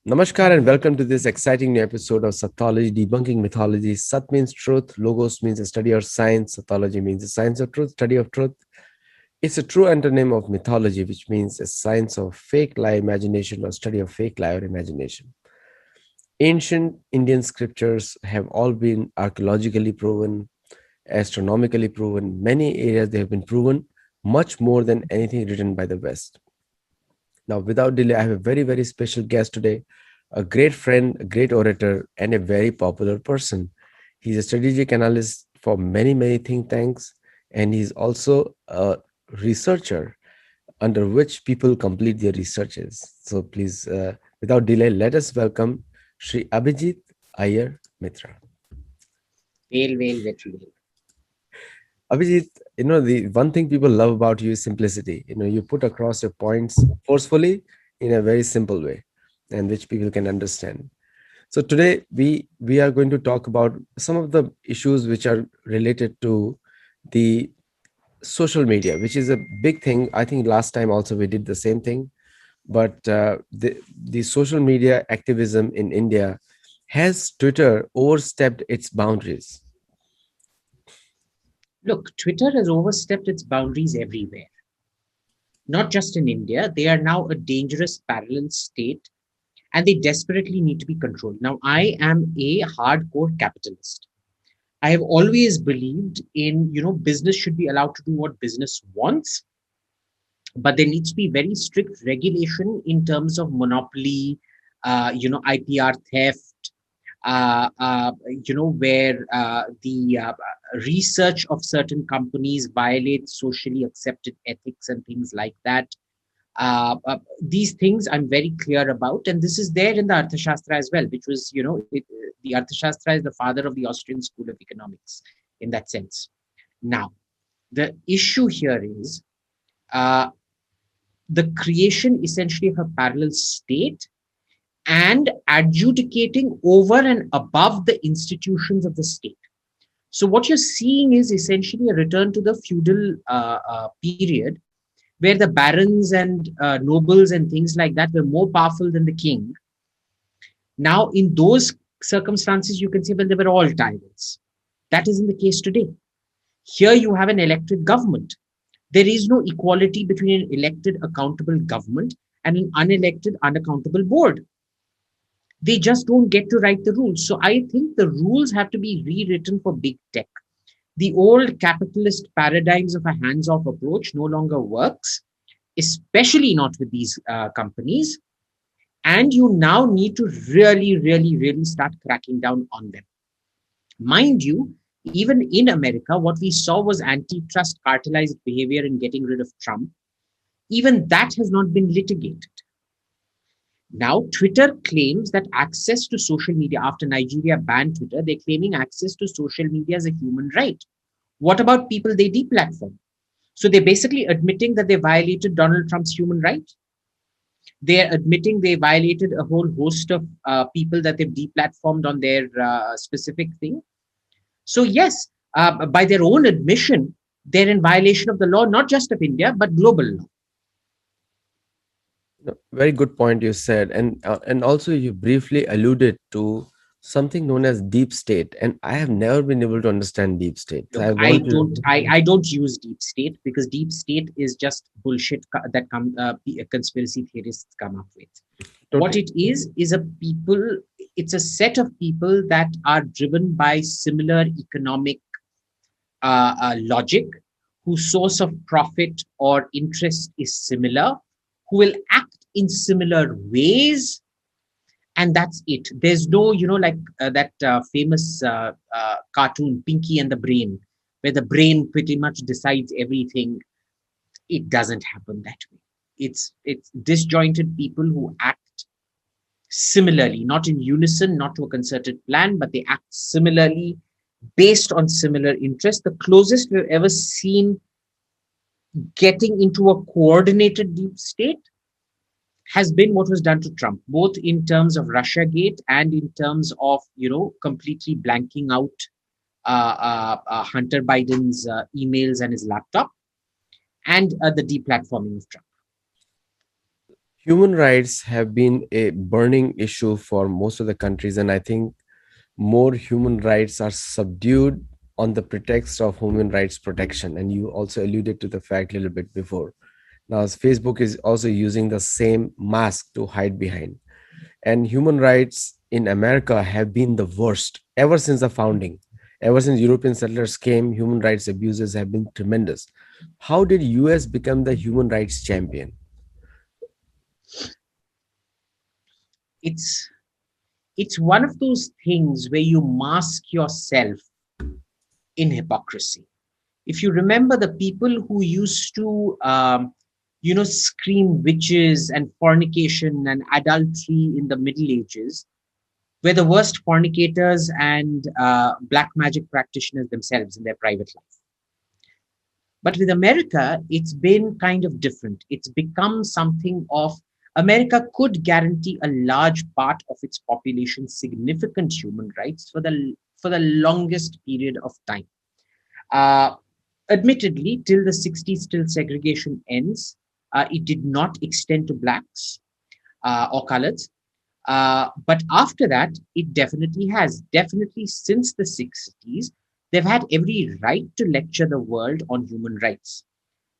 Namaskar and welcome to this exciting new episode of Sattology, debunking mythology. Sat means truth, logos means a study or science, Sattology means the science of truth, study of truth. It's a true antonym of mythology, which means a science of fake lie, imagination, or study of fake lie or imagination. Ancient Indian scriptures have all been archaeologically proven, astronomically proven. Many areas they have been proven much more than anything written by the West. Now, without delay, I have a very, very special guest today, a great friend, a great orator, and a very popular person. He's a strategic analyst for many, many think tanks, and he's also a researcher under which people complete their researches. So, please, without delay, let us welcome Sri Abhijit Iyer Mitra. Well. Abhijit, the one thing people love about you is simplicity. You put across your points forcefully in a very simple way and which people can understand. So today we are going to talk about some of the issues which are related to the social media, which is a big thing. I think last time also we did the same thing, but the social media activism in India, has Twitter overstepped its boundaries? Look, Twitter has overstepped its boundaries everywhere, not just in India. They are now a dangerous parallel state and they desperately need to be controlled. Now, I am a hardcore capitalist. I have always believed in, business should be allowed to do what business wants, but there needs to be very strict regulation in terms of monopoly, IPR theft, where the research of certain companies violates socially accepted ethics and things like that. These things I'm very clear about, and this is there in the Arthashastra as well, which was, the Arthashastra is the father of the Austrian School of Economics in that sense. Now, the issue here is uh, the creation essentially of a parallel state and adjudicating over and above the institutions of the state. So what you're seeing is essentially a return to the feudal period, where the barons and nobles and things like that were more powerful than the king. Now, in those circumstances, you can say, well, they were all tyrants. That isn't the case today. Here you have an elected government. There is no equality between an elected, accountable government and an unelected, unaccountable board. They just don't get to write the rules. So I think the rules have to be rewritten for big tech. The old capitalist paradigms of a hands-off approach no longer works, especially not with these companies. And you now need to really start cracking down on them. Mind you, even in America, what we saw was antitrust cartelized behavior in getting rid of Trump. Even that has not been litigated. Now, Twitter claims that access to social media, after Nigeria banned Twitter, they're claiming access to social media as a human right. What about people they deplatform? So they're basically admitting that they violated Donald Trump's human right. They're admitting they violated a whole host of people that they've deplatformed on their specific thing. So yes, by their own admission, they're in violation of the law, not just of India, but global law. No, very good point you said, and also you briefly alluded to something known as deep state, and I have never been able to understand deep state. Look, I want to. I don't use deep state because deep state is just bullshit that conspiracy theorists come up with. What Totally. it is a people, it's a set of people that are driven by similar economic logic, whose source of profit or interest is similar, who will act in similar ways, and that's it. There's no, like that famous cartoon Pinky and the Brain, where the brain pretty much decides everything. It doesn't happen that way. It's disjointed people who act similarly, not in unison, not to a concerted plan, but they act similarly based on similar interests. The closest we've ever seen getting into a coordinated deep state has been what was done to Trump, both in terms of Russiagate and in terms of, completely blanking out Hunter Biden's emails and his laptop, and the deplatforming of Trump. Human rights have been a burning issue for most of the countries, and I think more human rights are subdued on the pretext of human rights protection. And you also alluded to the fact a little bit before. Now, as Facebook is also using the same mask to hide behind. And human rights in America have been the worst ever since the founding. Ever since European settlers came, human rights abuses have been tremendous. How did US become the human rights champion? It's it's one of those things where you mask yourself in hypocrisy. If you remember the people who used to scream witches and fornication and adultery in the Middle Ages were the worst fornicators and black magic practitioners themselves in their private life. But with America, it's been kind of different. It's become something of America could guarantee a large part of its population significant human rights for the longest period of time. Uh, Admittedly, till the 60s, till segregation ends, it did not extend to blacks or coloreds. But after that, it definitely has. Definitely since the 60s, they've had every right to lecture the world on human rights.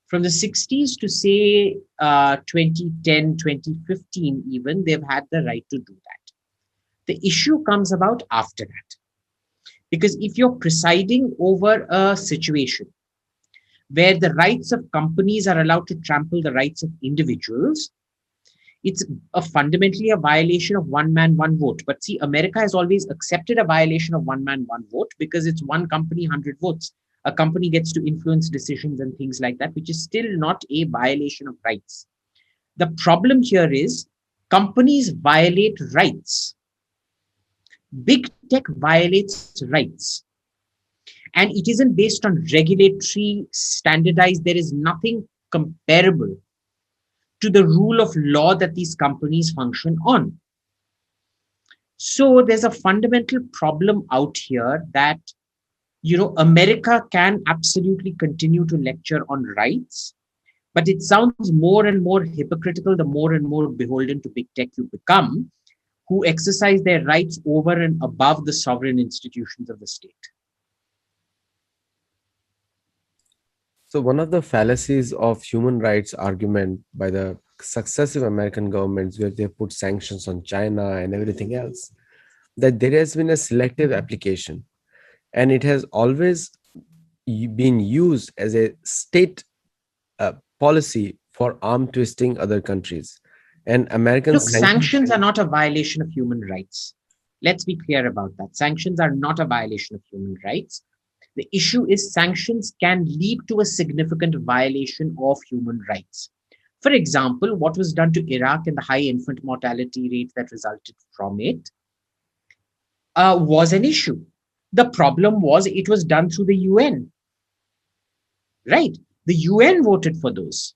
From the 60s to say 2010, 2015, even, they've had the right to do that. The issue comes about after that. Because if you're presiding over a situation where the rights of companies are allowed to trample the rights of individuals, it's fundamentally a violation of one man, one vote. But see, America has always accepted a violation of one man, one vote because it's one company, 100 votes. A company gets to influence decisions and things like that, which is still not a violation of rights. The problem here is companies violate rights. Big tech violates rights. And it isn't based on regulatory standardized. There is nothing comparable to the rule of law that these companies function on. So there's a fundamental problem out here that, America can absolutely continue to lecture on rights, but it sounds more and more hypocritical the more and more beholden to big tech you become, who exercise their rights over and above the sovereign institutions of the state. So, one of the fallacies of human rights argument by the successive American governments, where they put sanctions on China and everything else, that there has been a selective application, and it has always been used as a state policy for arm twisting other countries. And American Look, sanctions. sanctions are not a violation of human rights. Let's be clear about that. Sanctions are not a violation of human rights. The issue is sanctions can lead to a significant violation of human rights. For example, what was done to Iraq and the high infant mortality rate that resulted from it was an issue. The problem was it was done through the UN, right? The UN voted for those.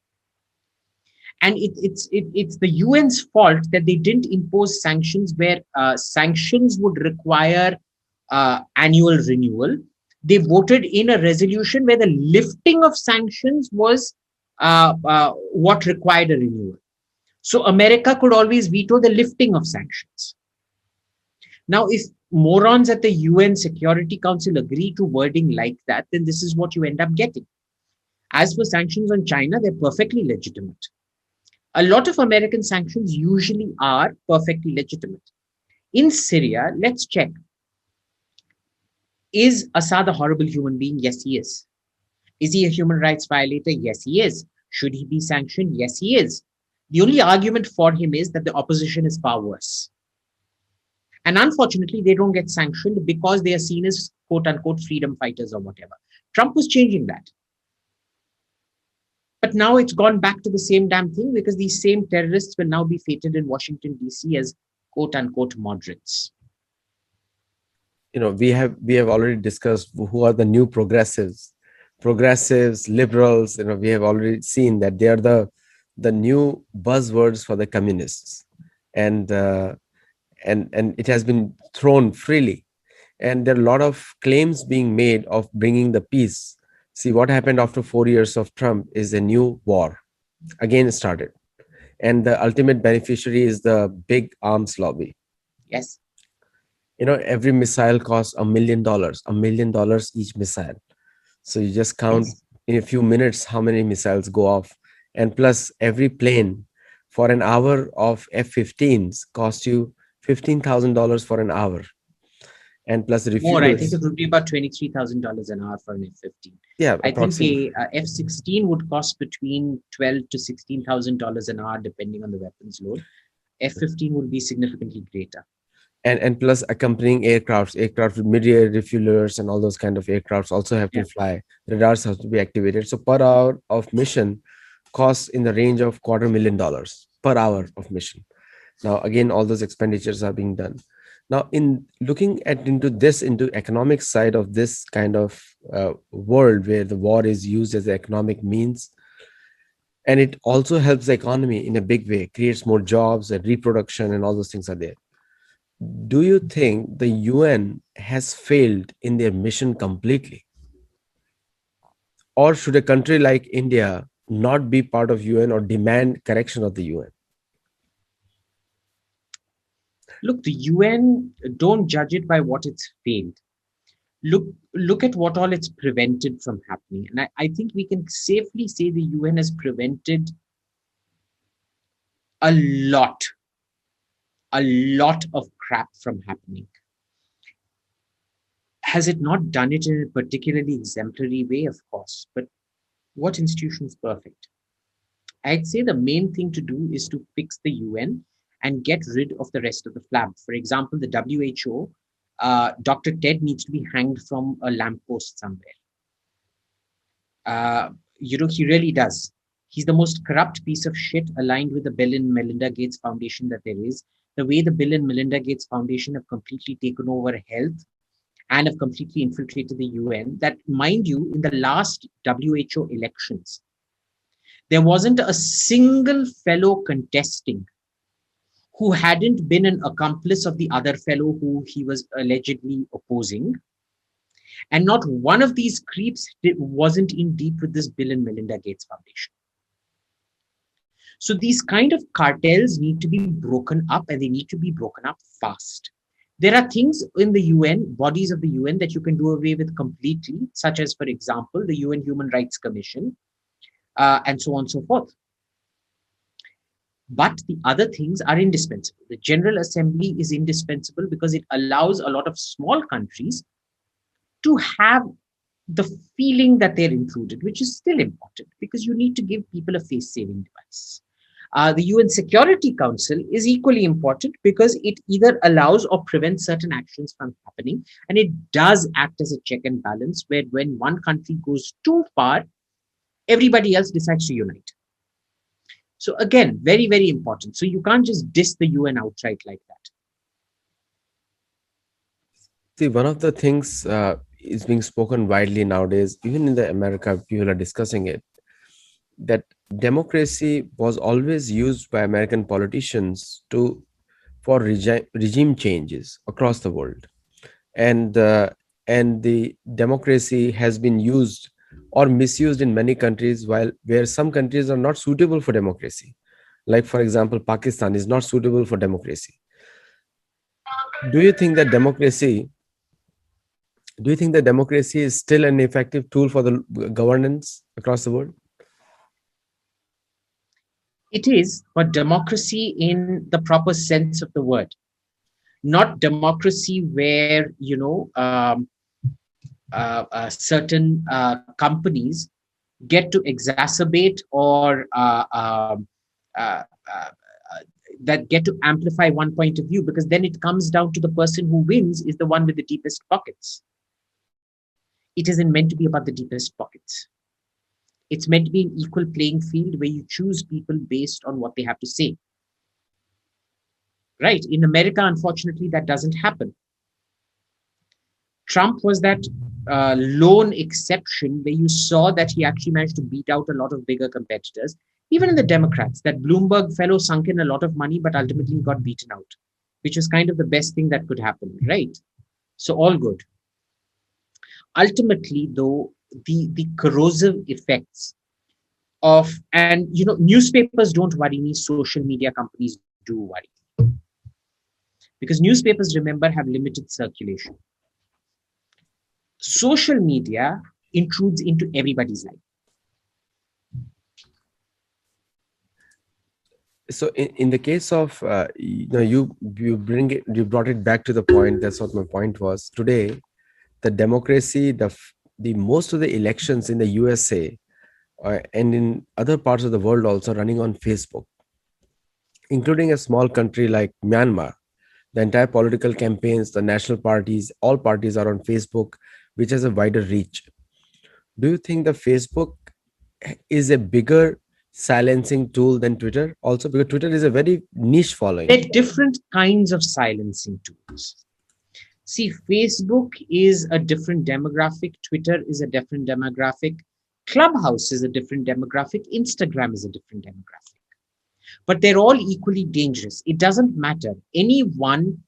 And it's the UN's fault that they didn't impose sanctions where sanctions would require annual renewal. They voted in a resolution where the lifting of sanctions was what required a renewal. So America could always veto the lifting of sanctions. Now, if morons at the UN Security Council agree to wording like that, then this is what you end up getting. As for sanctions on China, they're perfectly legitimate. A lot of American sanctions usually are perfectly legitimate. In Syria, let's check. Is Assad a horrible human being? Yes, he is. Is he a human rights violator? Yes, he is. Should he be sanctioned? Yes, he is. The only argument for him is that the opposition is far worse. And unfortunately, they don't get sanctioned because they are seen as quote unquote freedom fighters or whatever. Trump was changing that. But now it's gone back to the same damn thing because these same terrorists will now be feted in Washington, D.C. as quote unquote moderates. We have already discussed who are the new progressives, liberals. We have already seen that they are the new buzzwords for the communists, and and it has been thrown freely. And there are a lot of claims being made of bringing the peace. See, what happened after 4 years of Trump is a new war again started. and the ultimate beneficiary is the big arms lobby. Yes. Every missile costs $1 million, $1 million each missile. So you just count Yes. in a few minutes how many missiles go off. And plus, every plane for an hour of F-15s cost you $15,000 for an hour. And plus More, I think refuels. it would be about $23,000 an hour for an F-15. Yeah, I think approximately. a F-16 would cost between 12 to $16,000 an hour, depending on the weapons load. F-15 would be significantly greater. And plus accompanying aircraft with mid-air refuelers and all those kind of aircrafts also have Yeah. to fly. Radars have to be activated. So per hour of mission costs in the range of $250,000 per hour of mission. Now again, all those expenditures are being done. Now, in looking at into economic side of this kind of world where the war is used as an economic means, and it also helps the economy in a big way, creates more jobs and reproduction and all those things are there. Do you think the UN has failed in their mission completely? Or should a country like India not be part of UN or demand correction of the UN? Look, the UN, don't judge it by what it's failed. Look at what all it's prevented from happening. And I think we can safely say the UN has prevented a lot, a lot of crap from happening. Has it not done it in a particularly exemplary way? Of course. But what institution is perfect? I'd say the main thing to do is to fix the UN and get rid of the rest of the flab. For example, the WHO, Dr. Ted needs to be hanged from a lamppost somewhere. He really does. He's the most corrupt piece of shit aligned with the Bill and Melinda Gates Foundation that there is. The way the Bill and Melinda Gates Foundation have completely taken over health and have completely infiltrated the UN. That, mind you, in the last WHO elections, there wasn't a single fellow contesting who hadn't been an accomplice of the other fellow who he was allegedly opposing. And not one of these creeps wasn't in deep with this Bill and Melinda Gates Foundation. So these kind of cartels need to be broken up, and they need to be broken up fast. There are things in the UN, bodies of the UN, that you can do away with completely, such as, for example, the UN Human Rights Commission, and so on and so forth. But the other things are indispensable. The General Assembly is indispensable because it allows a lot of small countries to have the feeling that they're included, which is still important because you need to give people a face-saving device. The UN Security Council is equally important because it either allows or prevents certain actions from happening, and it does act as a check and balance where when one country goes too far, everybody else decides to unite. So again, very, very important. So you can't just diss the UN outright like that. See, one of the things is being spoken widely nowadays, even in the America, people are discussing it, that democracy was always used by American politicians to for regime changes across the world, and and the democracy has been used or misused in many countries, while where some countries are not suitable for democracy. Like for example, Pakistan is not suitable for democracy. Do you think that democracy? Do you think that democracy is still an effective tool for the governance across the world? It is, but democracy in the proper sense of the word, not democracy where, certain companies get to exacerbate or uh, uh, that get to amplify one point of view, because then it comes down to the person who wins is the one with the deepest pockets. It isn't meant to be about the deepest pockets. It's meant to be an equal playing field where you choose people based on what they have to say. Right? In America, unfortunately, that doesn't happen. Trump was that lone exception where you saw that he actually managed to beat out a lot of bigger competitors. Even in the Democrats, that Bloomberg fellow sunk in a lot of money, but ultimately got beaten out, which was kind of the best thing that could happen, right? So all good. Ultimately, though, the corrosive effects and newspapers don't worry me, social media companies do worry, because newspapers, remember, have limited circulation. Social media intrudes into everybody's life. So in the case of you brought it back to the point. That's what my point was. Today the democracy, the most of the elections in the USA and in other parts of the world also running on Facebook, including a small country like Myanmar. The entire political campaigns, the national parties, all parties are on Facebook, which has a wider reach. Do you think the Facebook is a bigger silencing tool than Twitter? Also, because Twitter is a very niche There following. are different kinds of silencing tools. See, Facebook is a different demographic, Twitter is a different demographic, Clubhouse is a different demographic, Instagram is a different demographic. But they're all equally dangerous. It doesn't matter. Anyone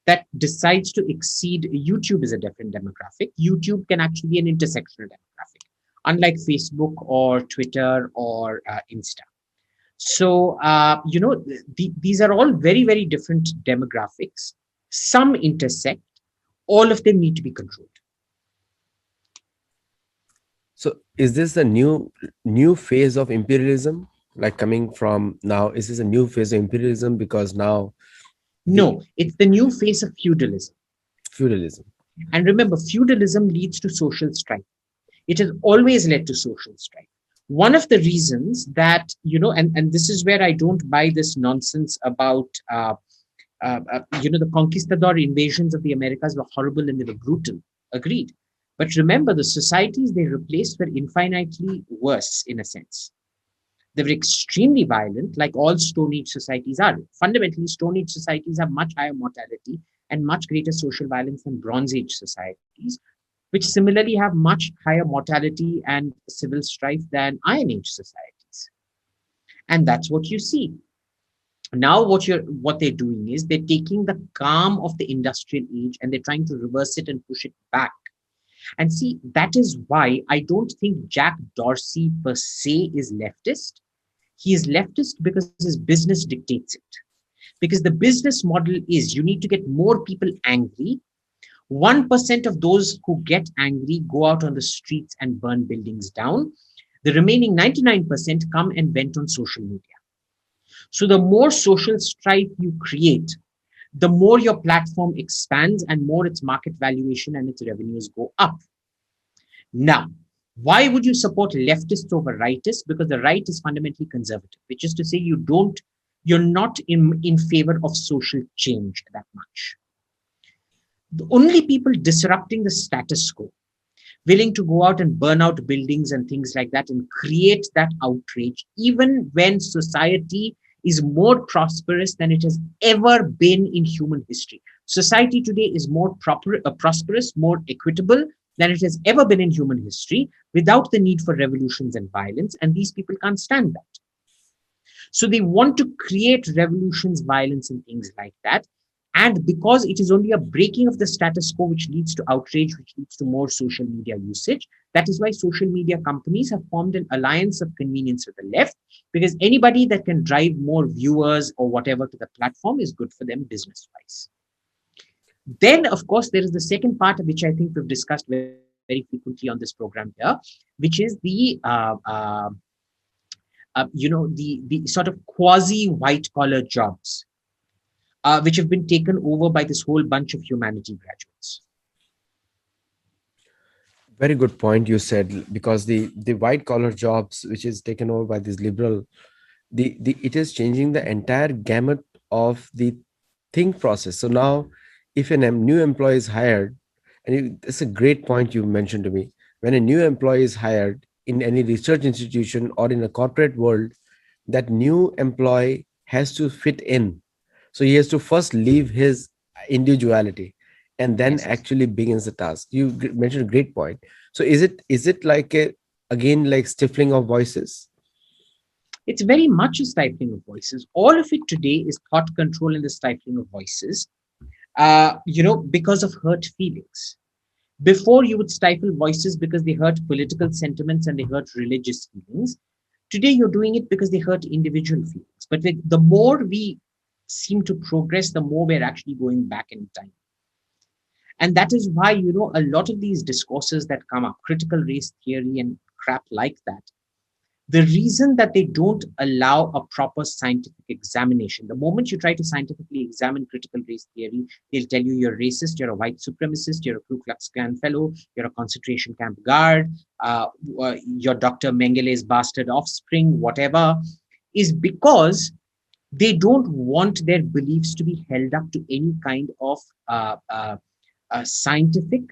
that decides to exceed YouTube is a different demographic. YouTube can actually be an intersectional demographic, unlike Facebook or Twitter or Insta. So, these are all very, very different demographics. Some intersect, all of them need to be controlled. So, is this a new phase of imperialism? Like coming from now, is this a new phase of imperialism because now the No, it's the new face of feudalism. feudalism? And remember, feudalism leads to social strife. It has always led to social strife. One of the reasons that, and this is where I don't buy this nonsense about, the conquistador invasions of the Americas were horrible and they were brutal. Agreed. But remember, the societies they replaced were infinitely worse in a sense. They were extremely violent, like all Stone Age societies are. Fundamentally, Stone Age societies have much higher mortality and much greater social violence than Bronze Age societies, which similarly have much higher mortality and civil strife than Iron Age societies. And that's what you see. Now what they're doing is they're taking the calm of the industrial age and they're trying to reverse it and push it back. And see, that is why I don't think Jack Dorsey per se is leftist. He is leftist because his business dictates it. Because the business model is you need to get more people angry. 1% of those who get angry go out on the streets and burn buildings down. The remaining 99% come and vent on social media. So the more social strife you create, the more your platform expands and more its market valuation and its revenues go up. Now, why would you support leftists over rightists? Because the right is fundamentally conservative, which is to say you're not in favor of social change that much. The only people disrupting the status quo, willing to go out and burn out buildings and things like that and create that outrage, even when society is more prosperous than it has ever been in human history. Society today is more prosperous, more equitable than it has ever been in human history without the need for revolutions and violence. And these people can't stand that. So they want to create revolutions, violence, and things like that. And because it is only a breaking of the status quo, which leads to outrage, which leads to more social media usage, that is why social media companies have formed an alliance of convenience with the left, because anybody that can drive more viewers or whatever to the platform is good for them business-wise. Then, of course, there is the second part, which I think we've discussed very frequently on this program here, which is the sort of quasi white collar jobs, which have been taken over by this whole bunch of humanity graduates. Very good point you said, because the white collar jobs which is taken over by this liberal, the it is changing the entire gamut of the think process. So now if new employee is hired, and it's a great point you mentioned to me, when a new employee is hired in any research institution or in a corporate world, that new employee has to fit in. So he has to first leave his individuality and then Yes. actually begins the task. You mentioned a great point. So is it like a, again, like stifling of voices? It's very much a stifling of voices. All of it today is thought control and the stifling of voices, because of hurt feelings. Before, you would stifle voices because they hurt political sentiments and they hurt religious feelings. Today, you're doing it because they hurt individual feelings. But the more we seem to progress, the more we're actually going back in time. And that is why, a lot of these discourses that come up, critical race theory and crap like that, the reason that they don't allow a proper scientific examination, the moment you try to scientifically examine critical race theory, they'll tell you you're racist, you're a white supremacist, you're a Ku Klux Klan fellow, you're a concentration camp guard, you're Dr. Mengele's bastard offspring, whatever, is because they don't want their beliefs to be held up to any kind of scientific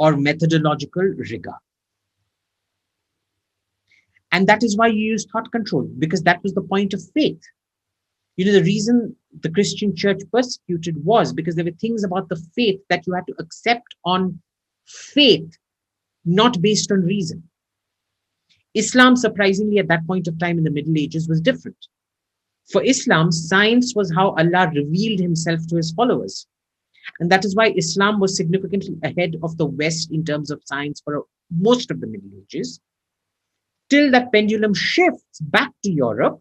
or methodological rigor. And that is why you use thought control, because that was the point of faith. The reason the Christian church persecuted was because there were things about the faith that you had to accept on faith, not based on reason. Islam, surprisingly, at that point of time in the Middle Ages, was different. For Islam, science was how Allah revealed himself to his followers. And that is why Islam was significantly ahead of the West in terms of science for most of the Middle Ages, till that pendulum shifts back to Europe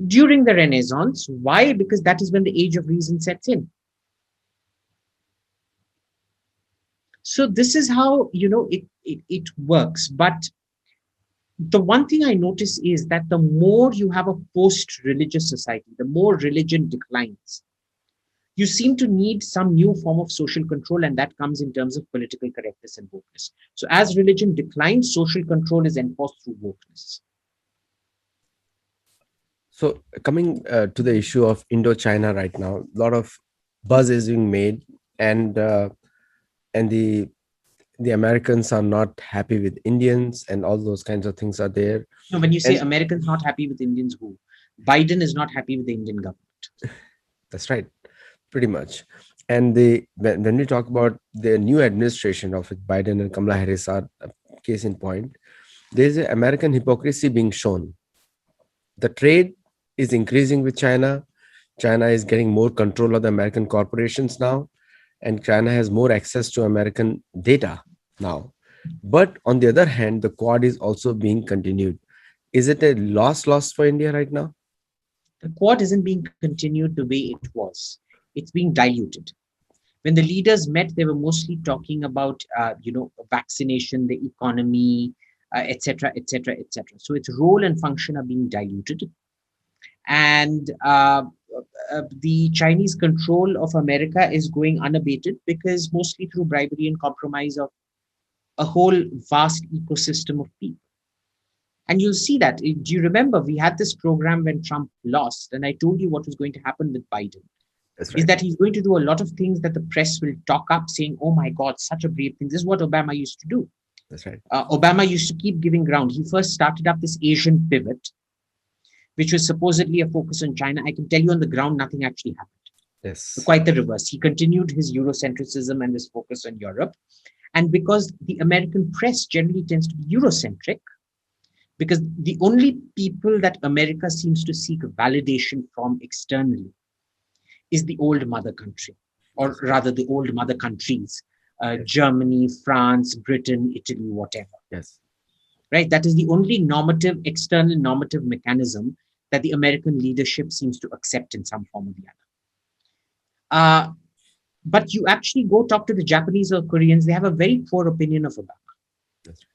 during the Renaissance. Why? Because that is when the age of reason sets in. So this is how, it works. But the one thing I notice is that the more you have a post-religious society, the more religion declines. You seem to need some new form of social control, and that comes in terms of political correctness and wokeness. So as religion declines, social control is enforced through wokeness. So coming to the issue of Indo-China right now, a lot of buzz is being made, and the Americans are not happy with Indians, and all those kinds of things are there. No, when you say And Americans not happy with Indians, who? Biden is not happy with the Indian government. that's right, pretty much. And when we talk about the new administration of it, Biden and Kamala Harris are a case in point. There is American hypocrisy being shown. The trade is increasing with China. China is getting more control of the American corporations now, and China has more access to American data now. But on the other hand, the Quad is also being continued. Is it a loss for India right now? The Quad isn't being continued the way it was. It's being diluted. When the leaders met, they were mostly talking about, vaccination, the economy, etc., etc., etc. So its role and function are being diluted. And the Chinese control of America is going unabated, because mostly through bribery and compromise of a whole vast ecosystem of people. And you'll see that. Do you remember we had this program when Trump lost, and I told you what was going to happen with Biden? That's Is right. that he's going to do a lot of things that the press will talk up, saying, oh my God, such a brave thing. This is what Obama used to do. That's right. Obama used to keep giving ground. He first started up this Asian pivot, which was supposedly a focus on China. I can tell you on the ground, nothing actually happened. Yes. Quite the reverse. He continued his Eurocentrism and his focus on Europe. And because the American press generally tends to be Eurocentric, because the only people that America seems to seek validation from externally is the old mother country, or rather the old mother countries, Yes. Germany, France, Britain, Italy, whatever. Yes. Right? That is the only external normative mechanism that the American leadership seems to accept in some form or the other. But you actually go talk to the Japanese or Koreans, they have a very poor opinion of Obama. That's right.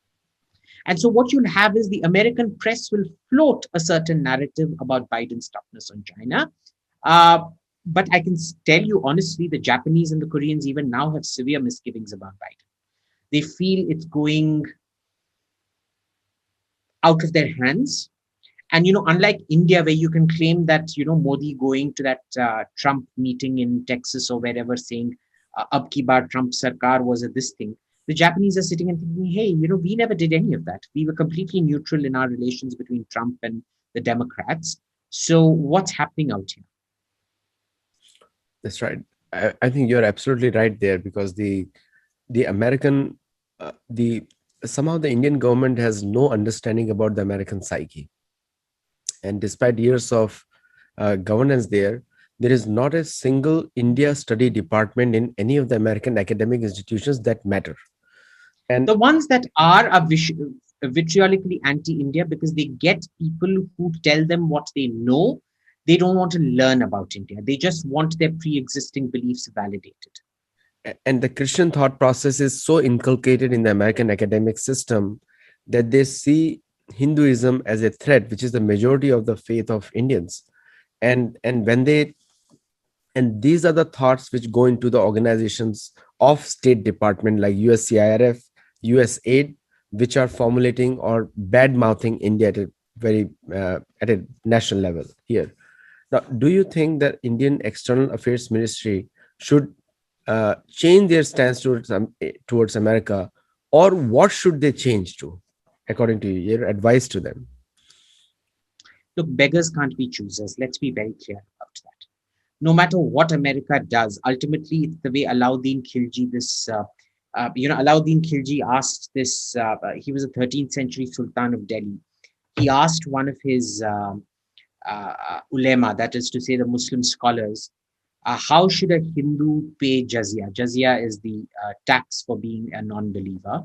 And so what you'll have is the American press will float a certain narrative about Biden's toughness on China. But I can tell you honestly, the Japanese and the Koreans even now have severe misgivings about Biden. They feel it's going out of their hands. And, unlike India, where you can claim that, Modi going to that Trump meeting in Texas or wherever saying, ab ki baar Trump sarkar was a this thing. The Japanese are sitting and thinking, hey, we never did any of that. We were completely neutral in our relations between Trump and the Democrats. So what's happening out here? That's right. I think you're absolutely right there, because the American, somehow the Indian government has no understanding about the American psyche. And despite years of governance there is not a single India study department in any of the American academic institutions that matter. And the ones that are vitriolically anti-India because they get people who tell them what they know. They don't want to learn about India. They just want their pre-existing beliefs validated. And the Christian thought process is so inculcated in the American academic system that they see Hinduism as a threat, which is the majority of the faith of Indians. And when they and these are the thoughts which go into the organizations of State Department like USCIRF, USAID, which are formulating or bad mouthing India at a national level here. Now, do you think that Indian External Affairs Ministry should change their stance towards America, or what should they change to, according to you, your advice to them? Look, beggars can't be choosers. Let's be very clear about that. No matter what America does, ultimately it's the way Alauddin Khilji, Alauddin Khilji asked this, he was a 13th century Sultan of Delhi. He asked one of his ulema, that is to say the Muslim scholars, how should a Hindu pay jizya? Jizya is the tax for being a non-believer.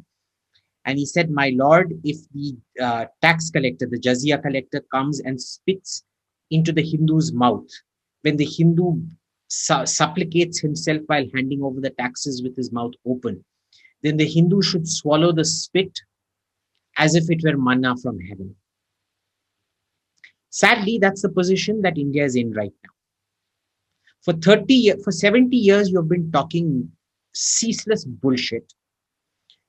And he said, my lord, if the tax collector, the jizya collector comes and spits into the Hindu's mouth, when the Hindu supplicates himself while handing over the taxes with his mouth open, then the Hindu should swallow the spit as if it were manna from heaven. Sadly, that's the position that India is in right now. For 70 years, you've been talking ceaseless bullshit.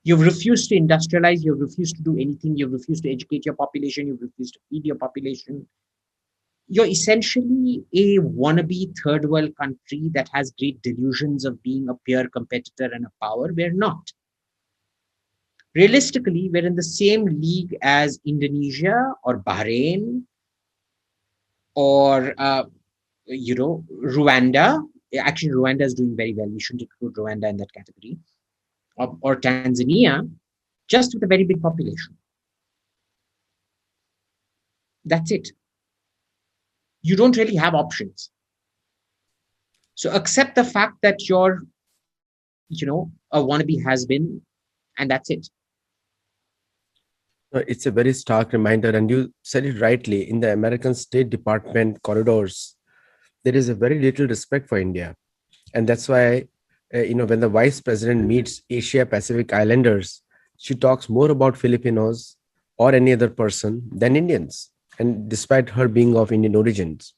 You've refused to industrialize. You've refused to do anything. You've refused to educate your population. You've refused to feed your population. You're essentially a wannabe third world country that has great delusions of being a peer competitor and a power. We're not. Realistically, we're in the same league as Indonesia or Bahrain or Rwanda. Actually, Rwanda is doing very well. We shouldn't include Rwanda in that category. Or Tanzania, just with a very big population. That's it. You don't really have options. So accept the fact that you're, a wannabe has been, and that's it. It's a very stark reminder, and you said it rightly. In the American State Department corridors, there is a very little respect for India, and that's why when the vice president meets Asia Pacific Islanders, she talks more about Filipinos or any other person than Indians, and despite her being of Indian origins.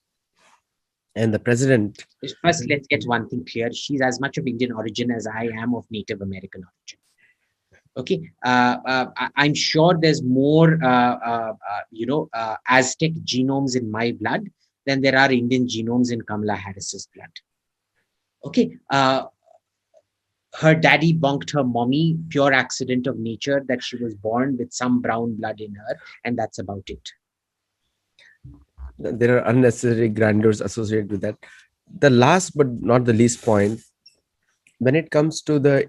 And the president. First, let's get one thing clear. She's as much of Indian origin as I am of Native American origin. Okay, I'm sure there's more, Aztec genomes in my blood than there are Indian genomes in Kamala Harris's blood. Okay, her daddy bonked her mommy, pure accident of nature that she was born with some brown blood in her, and that's about it. There are unnecessary grandeurs associated with that. The last but not the least point, when it comes to the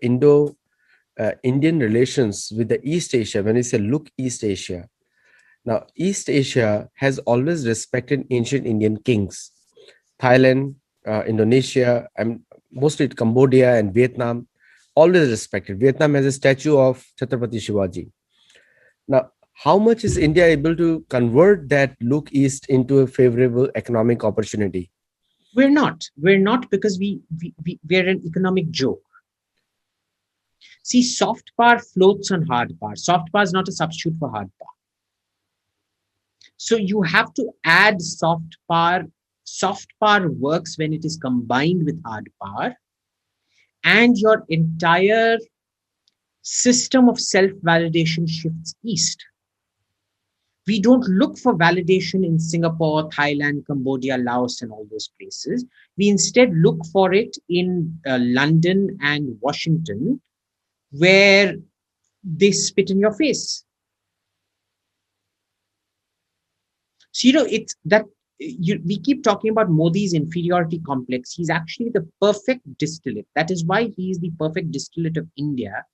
Indian relations with the East Asia, when we say look East Asia, now East Asia has always respected ancient Indian kings. Thailand, Indonesia, and mostly Cambodia and Vietnam, always respected. Vietnam has a statue of Chhatrapati Shivaji. Now, how much is India able to convert that look east into a favorable economic opportunity? We're not because we're an economic joke. See, soft power floats on hard power. Soft power is not a substitute for hard power. So you have to add soft power. Soft power works when it is combined with hard power, and your entire system of self-validation shifts east. We don't look for validation in Singapore, Thailand, Cambodia, Laos, and all those places. We instead look for it in London and Washington, where they spit in your face. So, it's that we keep talking about Modi's inferiority complex. He's actually the perfect distillate. That is why he is the perfect distillate of India.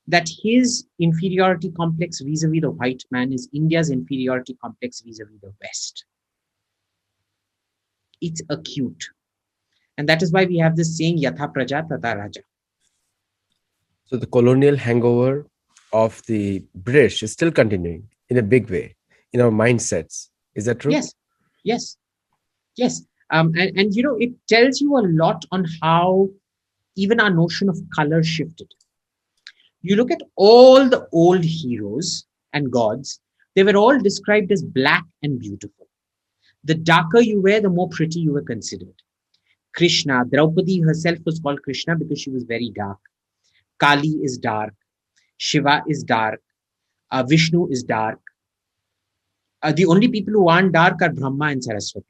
That his inferiority complex vis-a-vis the white man is India's inferiority complex vis-a-vis the West. It's acute. And that is why we have this saying, Yatha Praja Tata Raja. So the colonial hangover of the British is still continuing in a big way in our mindsets. Is that true? Yes, yes, yes. And it tells you a lot on how even our notion of color shifted. You look at all the old heroes and gods, they were all described as black and beautiful. The darker you were, the more pretty you were considered. Krishna, Draupadi herself was called Krishna because she was very dark. Kali is dark. Shiva is dark. Vishnu is dark. The only people who aren't dark are Brahma and Saraswati.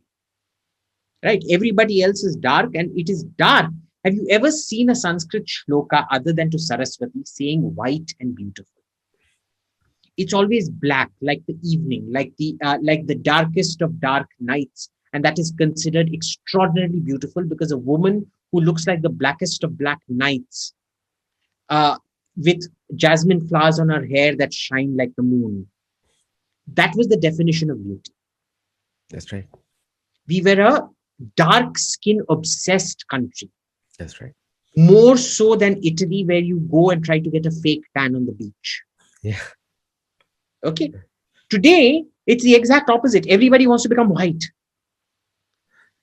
Right? Everybody else is dark, and it is dark. Have you ever seen a Sanskrit shloka other than to Saraswati saying white and beautiful? It's always black, like the evening, like the darkest of dark nights, and that is considered extraordinarily beautiful because a woman who looks like the blackest of black nights, uh, with jasmine flowers on her hair that shine like the moon, that was the definition of beauty. That's right. We were a dark skin obsessed country, That's right. more so than Italy, where you go and try to get a fake tan on the beach. Yeah. Okay. Today, it's the exact opposite. Everybody wants to become white.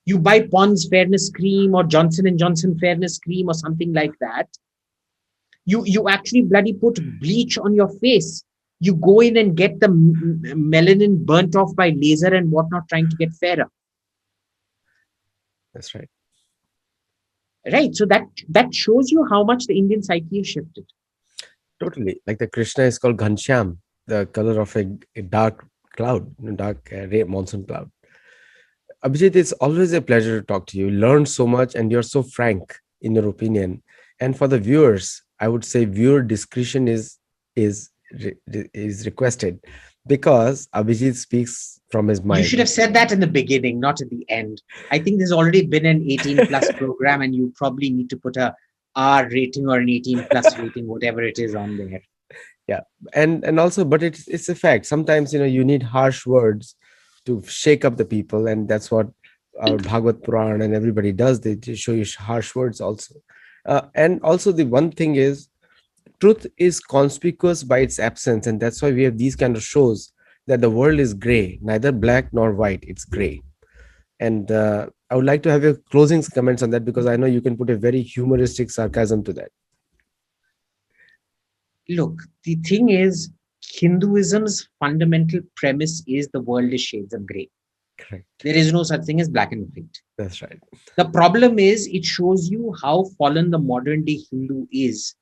You buy Pond's Fairness Cream or Johnson and Johnson Fairness Cream or something like that. You actually bloody put bleach on your face. You go in and get the melanin burnt off by laser and whatnot, trying to get fairer. That's right. Right. So that shows you how much the Indian psyche has shifted. Totally. Like the Krishna is called Ghanshyam, the color of a dark cloud, dark monsoon cloud. Abhijit, it's always a pleasure to talk to you. You learn so much and you're so frank in your opinion. And for the viewers, I would say viewer discretion is is requested because Abhijit speaks from his You should mind. have said that in the beginning, not at the end. I think there's already been an 18 plus program, and you probably need to put a R rating or an 18 plus rating, whatever it is on there. Yeah. And also, but it's a fact. Sometimes you need harsh words to shake up the people, and that's what our Bhagavad Puran and everybody does. They show you harsh words also. And also the one thing is truth is conspicuous by its absence, and that's why we have these kind of shows that the world is gray, neither black nor white, it's gray. And I would like to have your closing comments on that because I know you can put a very humoristic sarcasm to that. Look, the thing is, Hinduism's fundamental premise is the world is shades of gray. Correct. There is no such thing as black and white. That's right. The problem is, it shows you how fallen the modern day Hindu is,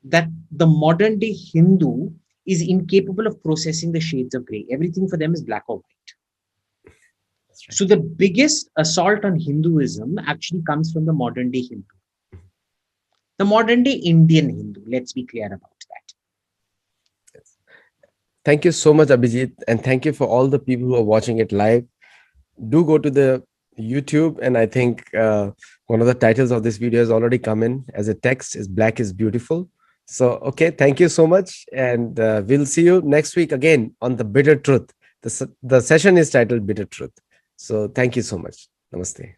that the modern day Hindu is incapable of processing the shades of gray. Everything for them is black or white. That's right. So the biggest assault on Hinduism actually comes from the modern day Hindu. The modern day Indian Hindu, let's be clear about that. Yes. Thank you so much, Abhijit. And thank you for all the people who are watching it live. Do go to the YouTube. And I think one of the titles of this video has already come in as a text is Black is Beautiful. So, okay, thank you so much. And we'll see you next week again on The Bitter Truth. The session is titled Bitter Truth. So thank you so much. Namaste.